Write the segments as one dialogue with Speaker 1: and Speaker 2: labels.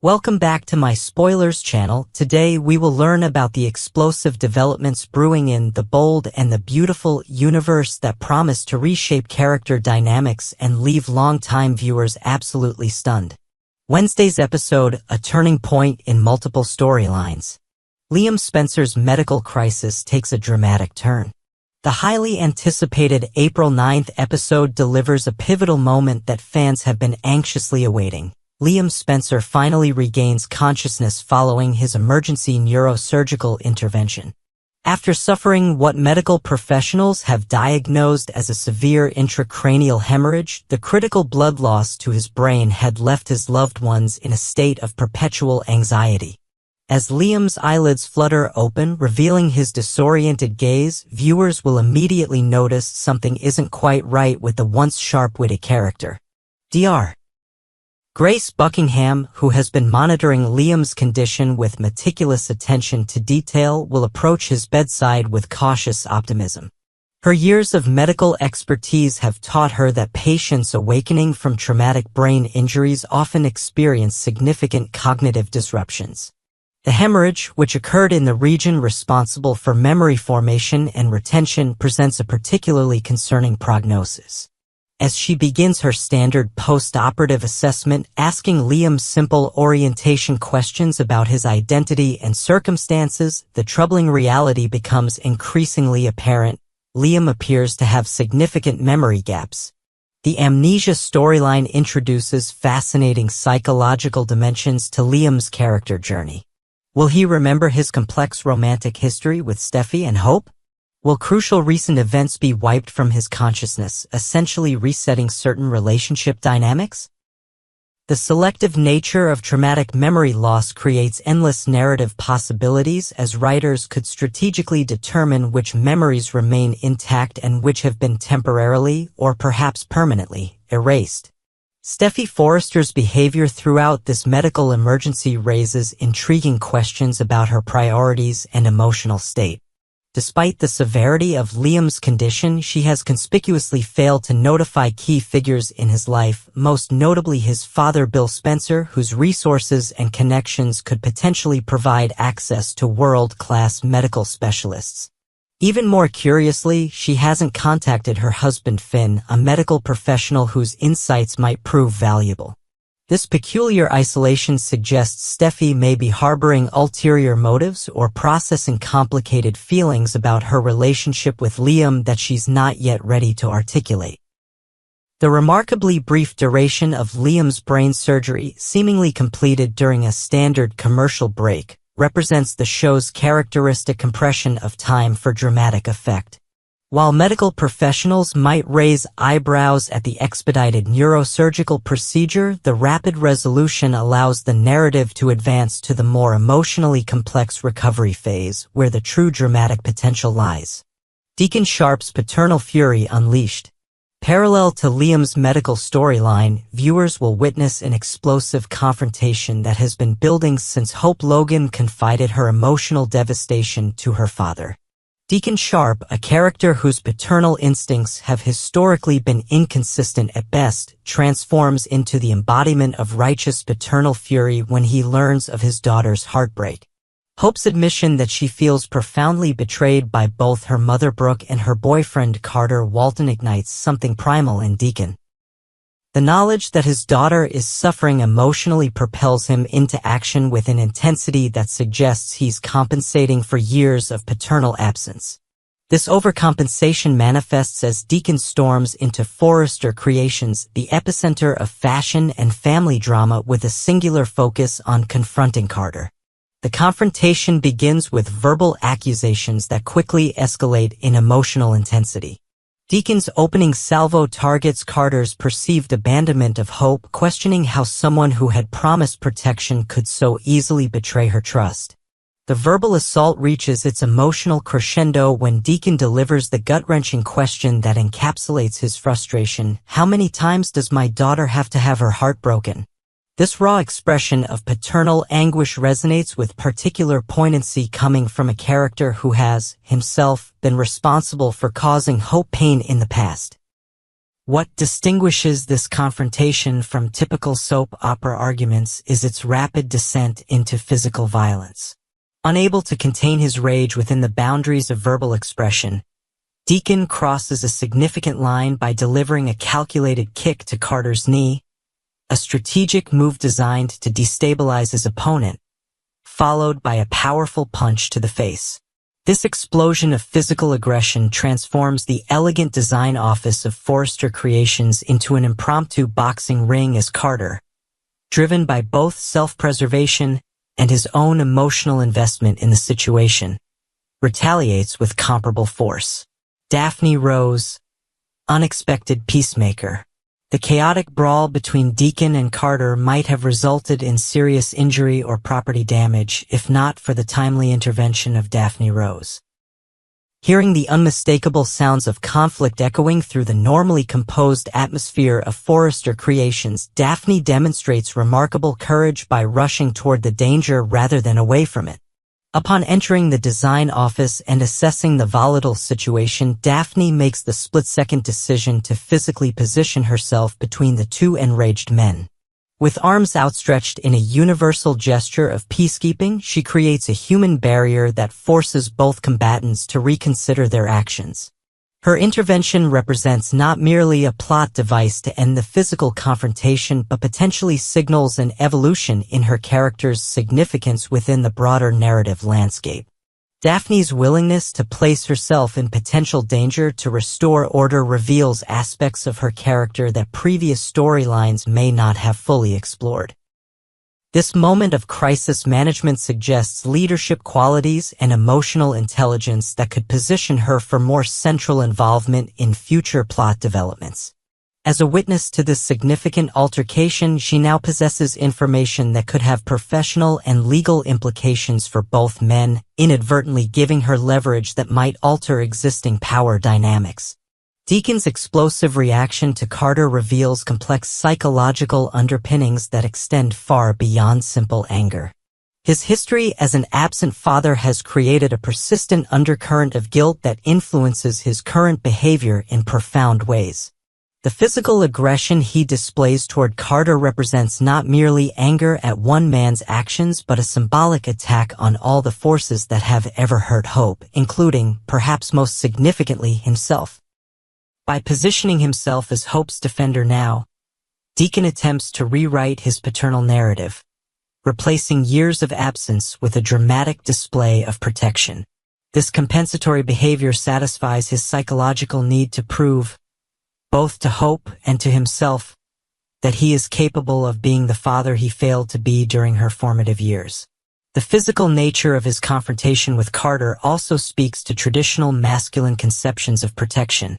Speaker 1: Welcome back to my spoilers channel. Today we will learn about the explosive developments brewing in The Bold and the Beautiful universe that promise to reshape character dynamics and leave long-time viewers absolutely stunned. Wednesday's episode, a turning point in multiple storylines. Liam Spencer's medical crisis takes a dramatic turn. The highly anticipated April 9th episode delivers a pivotal moment that fans have been anxiously awaiting. Liam Spencer finally regains consciousness following his emergency neurosurgical intervention. After suffering what medical professionals have diagnosed as a severe intracranial hemorrhage, the critical blood loss to his brain had left his loved ones in a state of perpetual anxiety. As Liam's eyelids flutter open, revealing his disoriented gaze, viewers will immediately notice something isn't quite right with the once sharp-witted character. Dr. Grace Buckingham, who has been monitoring Liam's condition with meticulous attention to detail, will approach his bedside with cautious optimism. Her years of medical expertise have taught her that patients awakening from traumatic brain injuries often experience significant cognitive disruptions. The hemorrhage, which occurred in the region responsible for memory formation and retention, presents a particularly concerning prognosis. As she begins her standard post-operative assessment, asking Liam simple orientation questions about his identity and circumstances, the troubling reality becomes increasingly apparent. Liam appears to have significant memory gaps. The amnesia storyline introduces fascinating psychological dimensions to Liam's character journey. Will he remember his complex romantic history with Steffi and Hope? Will crucial recent events be wiped from his consciousness, essentially resetting certain relationship dynamics? The selective nature of traumatic memory loss creates endless narrative possibilities, as writers could strategically determine which memories remain intact and which have been temporarily, or perhaps permanently, erased. Steffi Forrester's behavior throughout this medical emergency raises intriguing questions about her priorities and emotional state. Despite the severity of Liam's condition, she has conspicuously failed to notify key figures in his life, most notably his father Bill Spencer, whose resources and connections could potentially provide access to world-class medical specialists. Even more curiously, she hasn't contacted her husband Finn, a medical professional whose insights might prove valuable. This peculiar isolation suggests Steffi may be harboring ulterior motives or processing complicated feelings about her relationship with Liam that she's not yet ready to articulate. The remarkably brief duration of Liam's brain surgery, seemingly completed during a standard commercial break, represents the show's characteristic compression of time for dramatic effect. While medical professionals might raise eyebrows at the expedited neurosurgical procedure, the rapid resolution allows the narrative to advance to the more emotionally complex recovery phase, where the true dramatic potential lies. Deacon Sharp's paternal fury unleashed. Parallel to Liam's medical storyline, viewers will witness an explosive confrontation that has been building since Hope Logan confided her emotional devastation to her father. Deacon Sharp, a character whose paternal instincts have historically been inconsistent at best, transforms into the embodiment of righteous paternal fury when he learns of his daughter's heartbreak. Hope's admission that she feels profoundly betrayed by both her mother Brooke and her boyfriend Carter Walton ignites something primal in Deacon. The knowledge that his daughter is suffering emotionally propels him into action with an intensity that suggests he's compensating for years of paternal absence. This overcompensation manifests as Deacon storms into Forrester Creations, the epicenter of fashion and family drama, with a singular focus on confronting Carter. The confrontation begins with verbal accusations that quickly escalate in emotional intensity. Deacon's opening salvo targets Carter's perceived abandonment of Hope, questioning how someone who had promised protection could so easily betray her trust. The verbal assault reaches its emotional crescendo when Deacon delivers the gut-wrenching question that encapsulates his frustration: "How many times does my daughter have to have her heart broken?" This raw expression of paternal anguish resonates with particular poignancy coming from a character who has, himself, been responsible for causing Hope pain in the past. What distinguishes this confrontation from typical soap opera arguments is its rapid descent into physical violence. Unable to contain his rage within the boundaries of verbal expression, Deacon crosses a significant line by delivering a calculated kick to Carter's knee, a strategic move designed to destabilize his opponent, followed by a powerful punch to the face. This explosion of physical aggression transforms the elegant design office of Forrester Creations into an impromptu boxing ring as Carter, driven by both self-preservation and his own emotional investment in the situation, retaliates with comparable force. Daphne Rose, unexpected peacemaker. The chaotic brawl between Deacon and Carter might have resulted in serious injury or property damage if not for the timely intervention of Daphne Rose. Hearing the unmistakable sounds of conflict echoing through the normally composed atmosphere of Forrester Creations, Daphne demonstrates remarkable courage by rushing toward the danger rather than away from it. Upon entering the design office and assessing the volatile situation, Daphne makes the split-second decision to physically position herself between the two enraged men. With arms outstretched in a universal gesture of peacekeeping, she creates a human barrier that forces both combatants to reconsider their actions. Her intervention represents not merely a plot device to end the physical confrontation but potentially signals an evolution in her character's significance within the broader narrative landscape. Daphne's willingness to place herself in potential danger to restore order reveals aspects of her character that previous storylines may not have fully explored. This moment of crisis management suggests leadership qualities and emotional intelligence that could position her for more central involvement in future plot developments. As a witness to this significant altercation, she now possesses information that could have professional and legal implications for both men, inadvertently giving her leverage that might alter existing power dynamics. Deacon's explosive reaction to Carter reveals complex psychological underpinnings that extend far beyond simple anger. His history as an absent father has created a persistent undercurrent of guilt that influences his current behavior in profound ways. The physical aggression he displays toward Carter represents not merely anger at one man's actions but a symbolic attack on all the forces that have ever hurt Hope, including, perhaps most significantly, himself. By positioning himself as Hope's defender now, Deacon attempts to rewrite his paternal narrative, replacing years of absence with a dramatic display of protection. This compensatory behavior satisfies his psychological need to prove, both to Hope and to himself, that he is capable of being the father he failed to be during her formative years. The physical nature of his confrontation with Carter also speaks to traditional masculine conceptions of protection,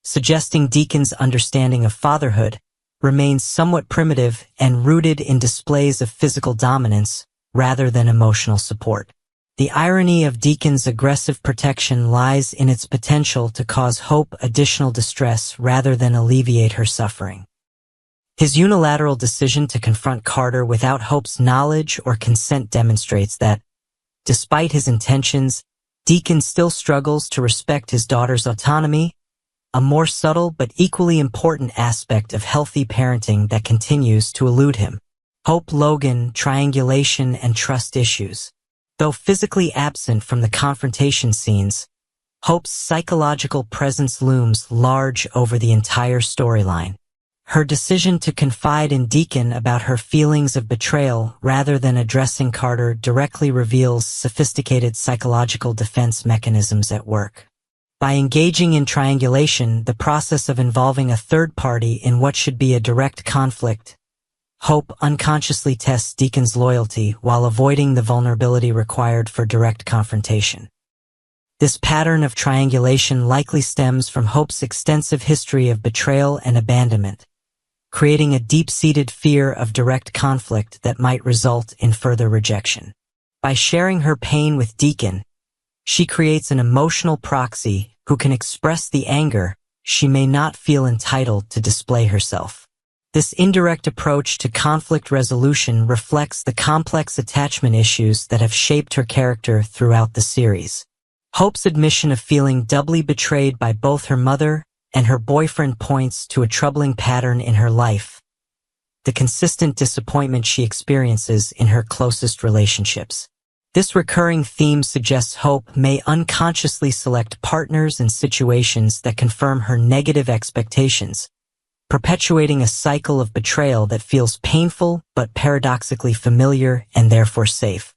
Speaker 1: suggesting Deacon's understanding of fatherhood remains somewhat primitive and rooted in displays of physical dominance rather than emotional support. The irony of Deacon's aggressive protection lies in its potential to cause Hope additional distress rather than alleviate her suffering. His unilateral decision to confront Carter without Hope's knowledge or consent demonstrates that, despite his intentions, Deacon still struggles to respect his daughter's autonomy, a more subtle but equally important aspect of healthy parenting that continues to elude him. Hope Logan, triangulation and trust issues. Though physically absent from the confrontation scenes, Hope's psychological presence looms large over the entire storyline. Her decision to confide in Deacon about her feelings of betrayal rather than addressing Carter directly reveals sophisticated psychological defense mechanisms at work. By engaging in triangulation, the process of involving a third party in what should be a direct conflict, Hope unconsciously tests Deacon's loyalty while avoiding the vulnerability required for direct confrontation. This pattern of triangulation likely stems from Hope's extensive history of betrayal and abandonment, creating a deep-seated fear of direct conflict that might result in further rejection. By sharing her pain with Deacon, she creates an emotional proxy who can express the anger she may not feel entitled to display herself. This indirect approach to conflict resolution reflects the complex attachment issues that have shaped her character throughout the series. Hope's admission of feeling doubly betrayed by both her mother and her boyfriend points to a troubling pattern in her life: the consistent disappointment she experiences in her closest relationships. This recurring theme suggests Hope may unconsciously select partners and situations that confirm her negative expectations, perpetuating a cycle of betrayal that feels painful but paradoxically familiar and therefore safe.